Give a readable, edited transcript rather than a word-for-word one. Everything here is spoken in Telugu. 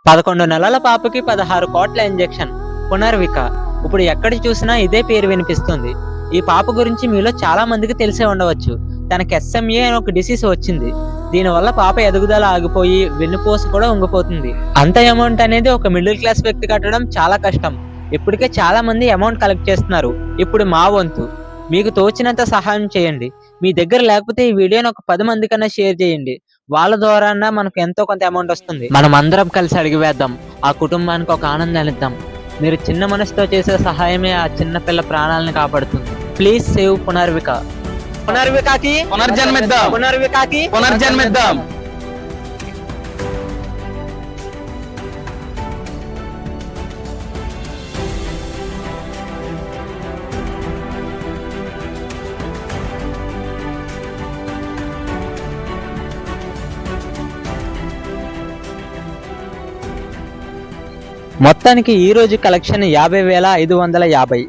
11 నెలల పాపకి 16 కోట్ల ఇంజెక్షన్. పునర్విక. ఇప్పుడు ఎక్కడ చూసినా ఇదే పేరు వినిపిస్తుంది. ఈ పాప గురించి మీలో చాలా మందికి తెలిసే ఉండవచ్చు. తనకి SMA అని ఒక డిసీజ్ వచ్చింది. దీనివల్ల పాప ఎదుగుదల ఆగిపోయి వెన్నుపూస కూడా ఉంగిపోతుంది. అంత అమౌంట్ అనేది ఒక మిడిల్ క్లాస్ వ్యక్తి కట్టడం చాలా కష్టం. ఇప్పటికే చాలా మంది అమౌంట్ కలెక్ట్ చేస్తున్నారు. ఇప్పుడు మా వంతు. మీకు తోచినంత సహాయం చేయండి. మీ దగ్గర లేకపోతే ఈ వీడియోని ఒక 10 మంది కన్నా షేర్ చేయండి. వాళ్ళ ద్వారా మనకు ఎంతో కొంత అమౌంట్ వస్తుంది. మనం అందరం కలిసి అడిగి వేద్దాం. ఆ కుటుంబానికి ఒక ఆనందాన్ని ఇద్దాం. మీరు చిన్న మనసుతో చేసే సహాయమే ఆ చిన్న పిల్ల ప్రాణాలను కాపాడుతుంది. Please save Punarvika. పునర్వికకి పునర్జన్మిద్దాం. పునర్వికకి పునర్జన్మిద్దాం. మొత్తానికి ఈ రోజు కలెక్షన్ 50,550.